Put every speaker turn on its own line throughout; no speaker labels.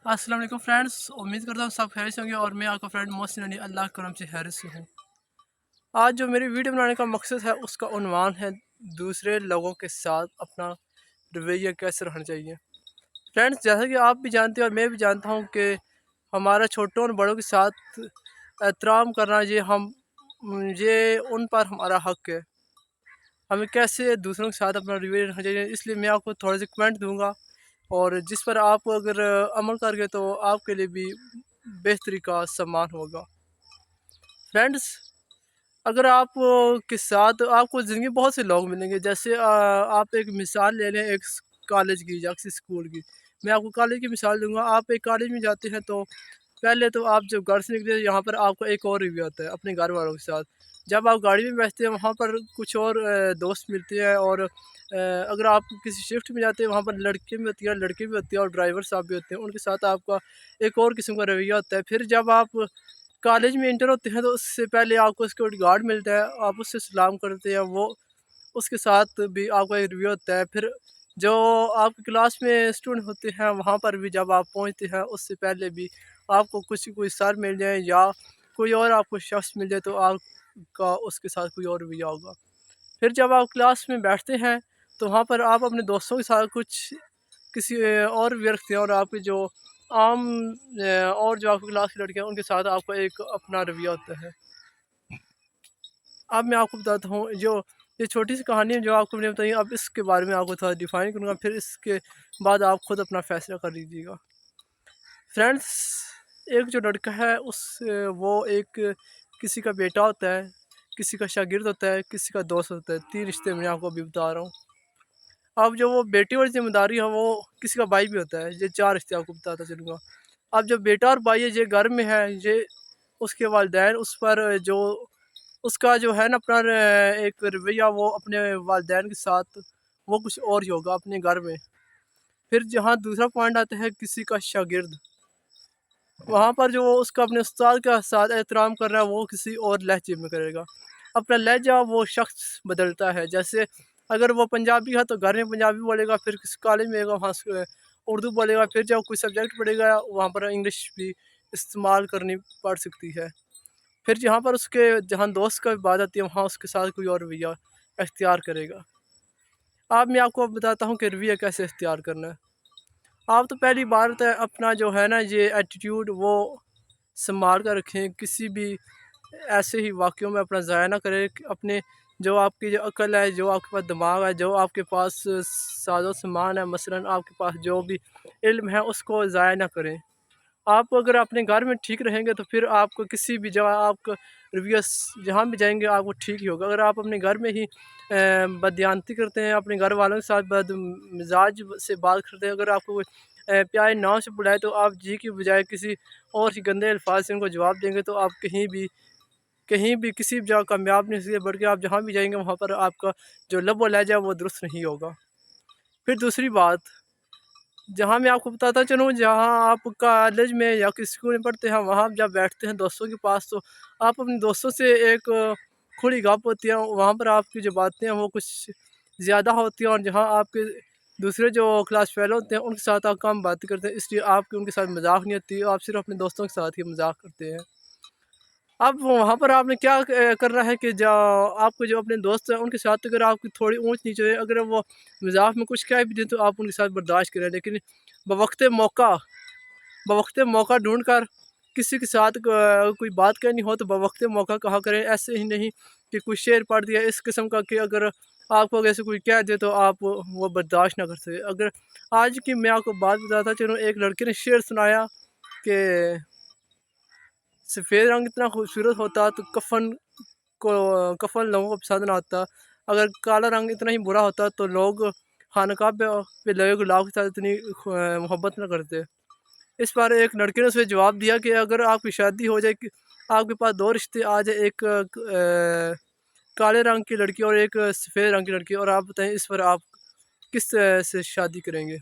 अस्सलाम वालेकुम फ्रेंड्स, उम्मीद करता हूँ सब खैरियत से होंगे और मैं आपका फ्रेंड मोहसिन अली अल्लाह के करम से खैरियत से हूँ। आज जो मेरी वीडियो बनाने का मकसद है उसका उन्वान है दूसरे लोगों के साथ अपना रवैया कैसे रहना चाहिए। फ्रेंड्स, जैसा कि आप भी जानते हैं और मैं भी जानता हूँ कि हमारा छोटों और बड़ों के साथ एहतराम करना ये उन पर हमारा हक है। हमें कैसे दूसरों के साथ अपना रवैया रखना चाहिए, इसलिए मैं आपको थोड़े से कमेंट दूंगा और जिस पर आप अगर अमल कर गए तो आपके लिए भी बेहतरी का सम्मान होगा। फ्रेंड्स, अगर आप के साथ आपको ज़िंदगी बहुत से लोग मिलेंगे, जैसे आप एक मिसाल ले लें एक कॉलेज की या किसी स्कूल की। मैं आपको कॉलेज की मिसाल दूंगा। आप एक कॉलेज में जाते हैं तो पहले तो आप जब घर से निकले यहाँ पर आपका एक और रिव्यू आता है अपने घर वालों के साथ। जब आप गाड़ी में बैठते हैं वहाँ पर कुछ और दोस्त मिलते हैं और अगर आप किसी शिफ्ट में जाते हैं वहाँ पर लड़के भी होती हैं, लड़के भी होते हैं और ड्राइवर साहब भी होते हैं, उनके साथ आपका एक और किस्म का रवैया होता है। फिर जब आप कॉलेज में इंटर होते हैं तो उससे पहले आपको सिक्योरिटी गार्ड मिलता है, आप उससे सलाम करते हैं, वो उसके साथ भी आपका एक रिव्यू होता है। फिर जो आपकी क्लास में स्टूडेंट होते हैं वहाँ पर भी जब आप पहुँचते हैं उससे पहले भी आपको कोई सर मिल जाए या कोई और आपको शख्स मिल जाए तो आपका उसके साथ कोई और रवैया होगा। फिर जब आप क्लास में बैठते हैं तो वहाँ पर आप अपने दोस्तों के साथ कुछ किसी और भी रखते हैं और आपके जो आम और जो आपकी क्लास की लड़कियाँ हैं उनके साथ आपका एक अपना रवैया होता है। अब मैं आपको बताता हूँ जो ये छोटी सी कहानी है जो आपको मैंने बताई, अब इसके बारे में आपको थोड़ा डिफाइन करूँगा, फिर इसके बाद आप खुद अपना फैसला कर लीजिएगा। फ्रेंड्स, एक जो लड़का है वो एक किसी का बेटा होता है, किसी का शागिर्द होता है, किसी का दोस्त होता है। 3 रिश्ते मैं आपको अभी बता रहा हूँ। अब जो वो बेटी वाली ज़िम्मेदारी है वो किसी का भाई भी होता है। ये 4 रिश्ते आपको बताता चलूँगा। अब जो बेटा और भाई है ये घर में है, ये उसके वालिदैन उस पर जो उसका जो है ना अपना एक रवैया वो अपने वालिदैन के साथ वो कुछ और ही होगा अपने घर में। फिर जहाँ दूसरा पॉइंट आता है किसी का शागिर्द, वहाँ पर जो उसका अपने उस्ताद के साथ एहतराम कर रहा है वो किसी और लहजे में करेगा। अपना लहजा वो शख्स बदलता है, जैसे अगर वो पंजाबी है तो घर में पंजाबी बोलेगा, फिर किसी कॉलेज में वहाँ से उर्दू बोलेगा, फिर जब कोई सब्जेक्ट पढ़ेगा वहाँ पर इंग्लिश भी इस्तेमाल करनी पड़ सकती है। फिर जहाँ पर उसके जहाँ दोस्त का बात आती है वहाँ उसके साथ कोई और रवैया इख्तियार करेगा। अब मैं आपको बताता हूँ कि रवैया कैसे इख्तियार करना है। आप तो पहली बात है अपना जो है ना ये एटीट्यूड वो संभाल कर रखें, किसी भी ऐसे ही वाक़यों में अपना ज़ाया ना करें। अपने जो आपकी जो अक्ल है, जो आपके पास दिमाग है, जो आपके पास साज़ो सामान है, मसलन आपके पास जो भी इल्म है उसको ज़ाया ना करें। आप अगर अपने घर में ठीक रहेंगे तो फिर आपको किसी भी जगह आपका रवैया जहाँ भी जाएँगे आपको ठीक ही होगा। अगर आप अपने घर में ही बददियानती करते हैं, अपने घर वालों के साथ बदमिज़ाज से बात करते हैं, अगर आपको कोई प्यारे नाम से बुलाए तो आप जी की बजाय किसी और ही गंदे अल्फाज से उनको जवाब देंगे तो आप कहीं भी किसी भी जगह कामयाब नहीं हो सकते, बल्कि आप जहाँ भी जाएँगे वहाँ पर आपका जो लब व लहज़ा है वो दुरुस्त नहीं होगा। फिर दूसरी बात, जहाँ मैं आपको बताता चलूँ, जहाँ आप कॉलेज में या किसी स्कूल में पढ़ते हैं वहाँ आप जब बैठते हैं दोस्तों के पास तो आप अपने दोस्तों से एक खुली गप होती है, वहाँ पर आपकी जो बातें हैं वो कुछ ज़्यादा होती हैं और जहाँ आपके दूसरे जो क्लास फेलो होते हैं उनके साथ आप कम बातें करते हैं, इसलिए आपकी उनके साथ मजाक नहीं होती, आप सिर्फ अपने दोस्तों के साथ ही मजाक करते हैं। अब वहाँ पर आपने क्या करना है कि जो आपके जो अपने दोस्त हैं उनके साथ अगर आपकी थोड़ी ऊंच नीच है, अगर वो मजाक में कुछ कह भी दें तो आप उनके साथ बर्दाश्त करें, लेकिन बवक्त मौका बवक्त मौका ढूंढ कर किसी के साथ कोई बात करनी हो तो बवक्त मौका कहा करें। ऐसे ही नहीं कि कोई शेर पढ़ दिया इस किस्म का कि अगर आपको ऐसे कोई कह दे तो आप वो बर्दाश्त ना कर सके। अगर आज की मैं आपको बात बताता चलूँ, एक लड़के ने शेर सुनाया कि सफ़ेद रंग इतना खूबसूरत होता तो कफ़न लोगों को पसंद ना आता। अगर काला रंग इतना ही बुरा होता तो लोग खानकाह पे लगे गुलाब के साथ इतनी मोहब्बत ना करते। इस पर एक लड़के ने उसे जवाब दिया कि अगर आपकी शादी हो जाए कि आपके पास 2 रिश्ते आ जाए, एक काले रंग की लड़की और एक सफ़ेद रंग की लड़की, और आप बताएं इस पर आप किस से शादी करेंगे।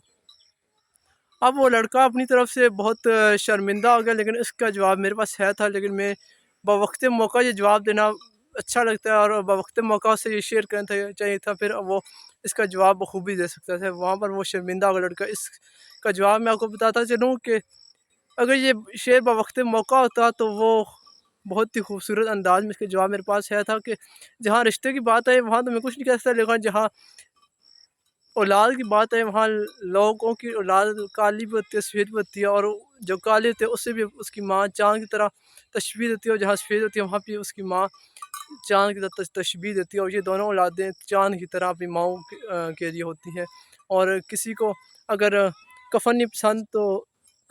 अब वो लड़का अपनी तरफ से बहुत शर्मिंदा हो गया, लेकिन इसका जवाब मेरे पास है था, लेकिन मैं बवक्त मौका ये जवाब देना अच्छा लगता है और बवक्त मौका से ये शेयर करना चाहिए था, फिर वो इसका जवाब बखूबी दे सकता था। वहाँ पर वो शर्मिंदा हो गया लड़का। इसका जवाब मैं आपको बताता चलूँ कि اگر یہ شعر بوقت موقع ہوتا تو وہ بہت ہی خوبصورت انداز میں اس کے جواب میرے پاس ہے تھا کہ جہاں رشتے کی بات ہے وہاں تو میں کچھ نہیں کہہ سکتا، لیکن جہاں اولاد کی بات ہے وہاں لوگوں کی اولاد کالی بھی ہوتی ہے سفید بھی ہوتی ہے، اور جو کالی ہوتی ہے اس سے بھی اس کی ماں چاند کی طرح تشبیہ دیتی ہے، اور جہاں سفید ہوتی ہے وہاں بھی اس کی ماں چاند کی طرح تشبیہ دیتی ہے، اور یہ دونوں اولادیں چاند کی طرح اپنی ماؤں کے لیے ہوتی ہیں۔ اور کسی کو اگر کفن نہیں پسند تو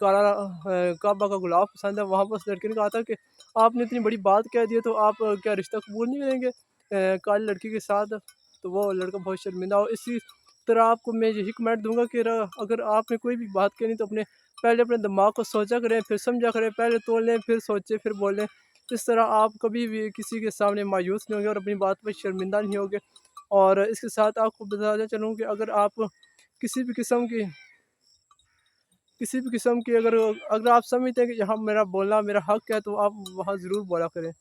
کعبہ کا غلاف پسند ہے، وہاں پر اس لڑکے نے کہا تھا کہ آپ نے اتنی بڑی بات کہہ دی ہے تو آپ کیا رشتہ قبول نہیں کریں گے کالی لڑکی کے ساتھ؟ تو وہ لڑکا بہت شرمندہ ہو۔ اسی طرح آپ کو میں یہی کمنٹ دوں گا کہ اگر آپ نے کوئی بھی بات کہنی تو پہلے اپنے دماغ کو سوچا کریں، پھر سمجھا کریں، پہلے توڑ لیں پھر سوچیں پھر بولیں۔ اس طرح آپ کبھی بھی کسی کے سامنے مایوس نہیں ہوں گے اور اپنی بات پہ شرمندہ نہیں ہوگے۔ اور اس کے ساتھ آپ کو بتانا چلوں کہ اگر آپ کسی بھی قسم کی اگر آپ سمجھتے ہیں کہ یہاں میرا بولنا میرا حق ہے تو آپ وہاں ضرور بولا کریں۔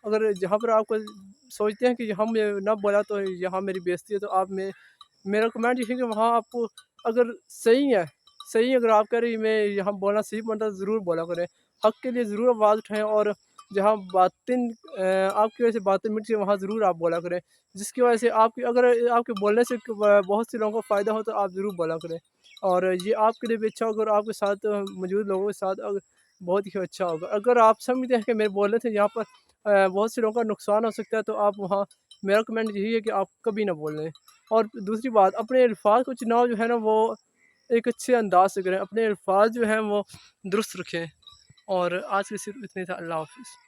اگر جہاں پر آپ کو سوچتے ہیں کہ یہاں میں نہ بولا تو یہاں میری بےزتی ہے تو آپ میرا کمنٹ یہ ہے کہ وہاں آپ کو اگر صحیح اگر آپ کہہ رہے ہیں میں یہاں بولنا صحیح بنتا ضرور بولا کریں، حق کے لیے ضرور آواز اٹھائیں، اور جہاں آپ کی وجہ سے باتیں مٹتی ہیں وہاں ضرور آپ بولا کریں، جس کی وجہ سے اگر آپ کے بولنے سے بہت سے لوگوں کو فائدہ ہو تو آپ ضرور بولا کریں، اور یہ آپ کے لیے بھی اچھا ہوگا اور آپ کے ساتھ موجود لوگوں کے ساتھ بہت ہی اچھا ہوگا۔ اگر آپ سمجھتے ہیں کہ میرے بولنے سے یہاں پر بہت سے لوگوں کا نقصان ہو سکتا ہے تو آپ وہاں میرا کمنٹ یہی ہے کہ آپ کبھی نہ بولیں۔ اور دوسری بات، اپنے الفاظ کو چناؤ جو ہے نا وہ ایک اچھے انداز سے کریں، اپنے الفاظ جو ہیں وہ درست رکھیں۔ اور آج کے صرف اتنے تھا، اللہ حافظ۔